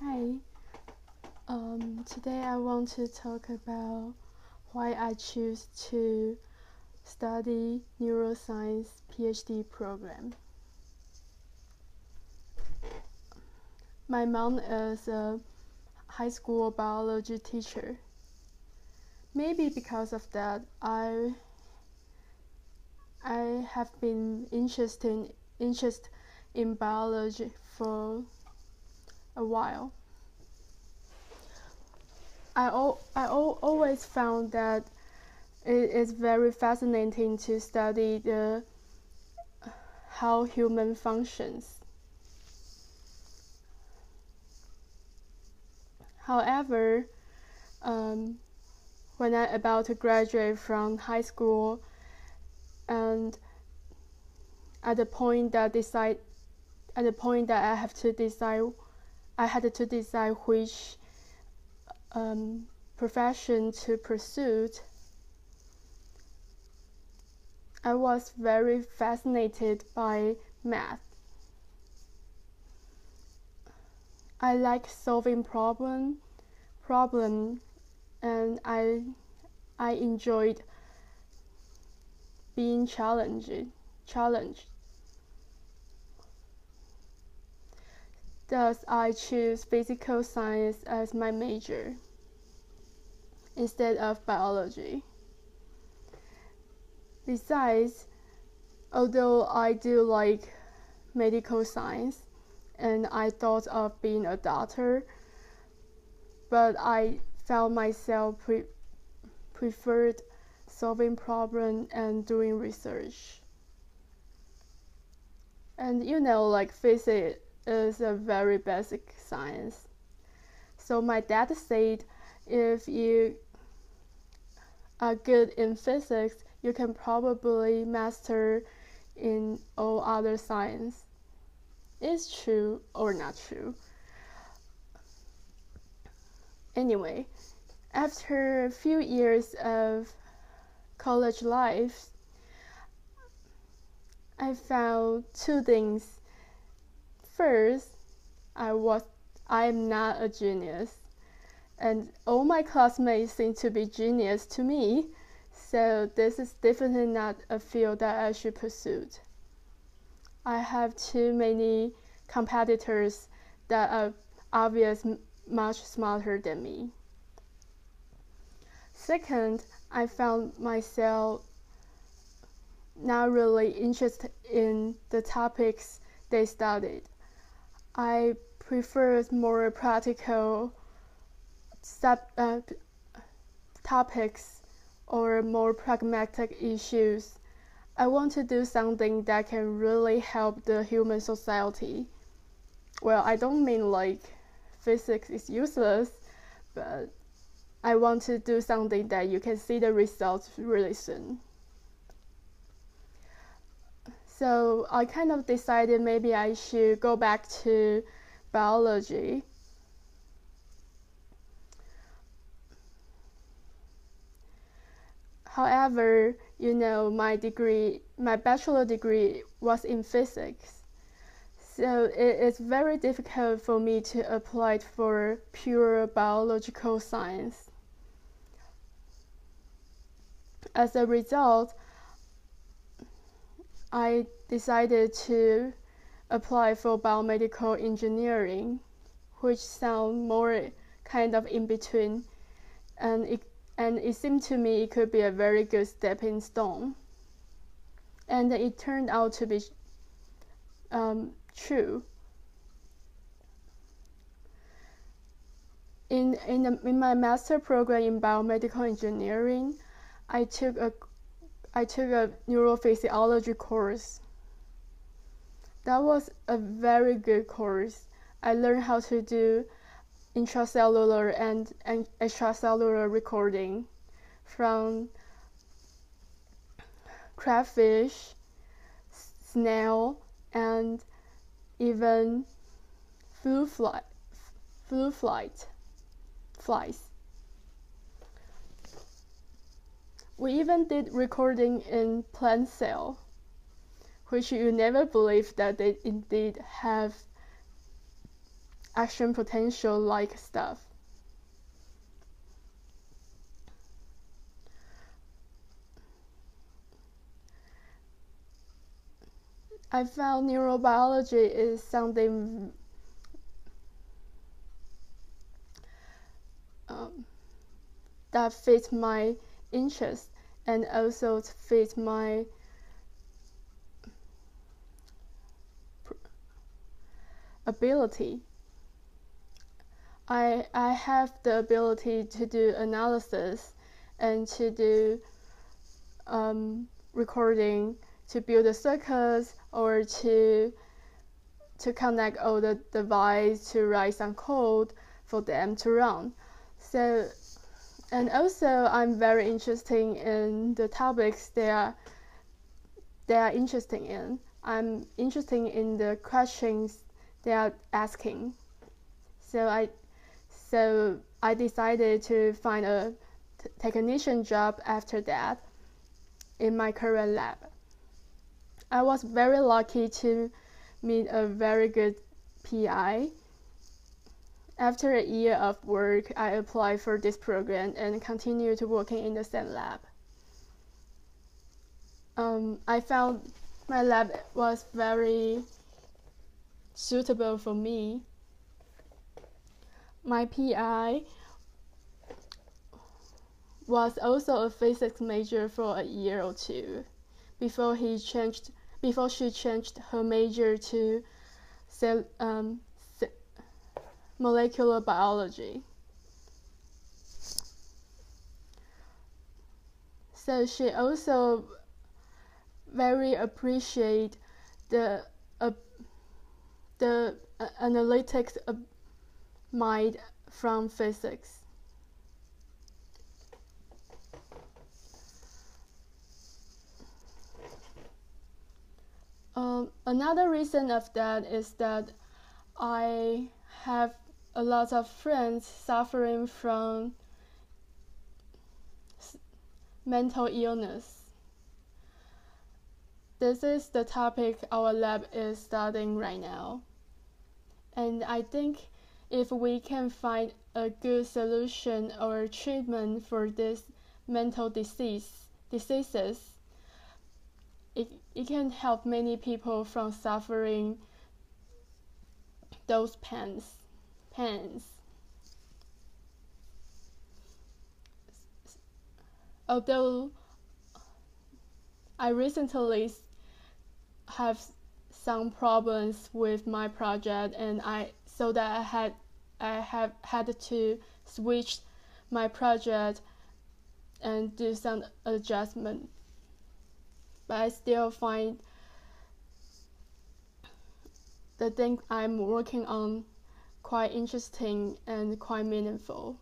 Hi, today I want to talk about why I choose to study neuroscience PhD program. My mom is a high school biology teacher. Maybe because of that, I have been interested in biology for a while. I always found that it is very fascinating to study how human functions. However, when I about to graduate from high school, and at the point that I had to decide which profession to pursue. I was very fascinated by math. I like solving problem, and I enjoyed being challenged. Thus, I choose physical science as my major instead of biology. Besides, although I do like medical science and I thought of being a doctor, but I found myself preferred solving problems and doing research. And like physics is a very basic science. So my dad said if you are good in physics, you can probably master in all other science. Is true or not true? Anyway, after a few years of college life, I found two things. First, I'm not a genius, and all my classmates seem to be genius to me, so this is definitely not a field that I should pursue. I have too many competitors that are obviously much smarter than me. Second, I found myself not really interested in the topics they studied. I preferred more practical topics or more pragmatic issues. I want to do something that can really help the human society. Well, I don't mean like physics is useless, but I want to do something that you can see the results really soon. So I kind of decided maybe I should go back to biology. However, my bachelor degree was in physics. So it is very difficult for me to apply for pure biological science. As a result, I decided to apply for biomedical engineering, which sounds more kind of in between, and it seemed to me it could be a very good stepping stone. And it turned out to be true. In my master program in biomedical engineering, I took a neurophysiology course. That was a very good course. I learned how to do intracellular and extracellular recording from crayfish, snail, and even flies. We even did recording in plant cell, which you never believe that they indeed have action potential like stuff. I found neurobiology is something that fits my interest and also fits my ability. I have the ability to do analysis and to do recording, to build a circuit, or to connect all the devices, to write some code for them to run. So, and also I'm very interested in the topics they are interested in. I'm interested in the questions they are asking. So I decided to find a technician job after that in my current lab. I was very lucky to meet a very good PI. After a year of work, I applied for this program and continued working in the same lab. I found my lab was very suitable for me. My PI was also a physics major for a year or two before she changed her major to molecular biology. So she also very appreciate the analytics mind from physics. Another reason of that is that I have a lot of friends suffering from mental illness. This is the topic our lab is studying right now. And I think if we can find a good solution or treatment for this mental diseases, it can help many people from suffering those pains. Although I recently have some problems with my project, and I have had to switch my project and do some adjustment. But I still find the thing I'm working on quite interesting and quite meaningful.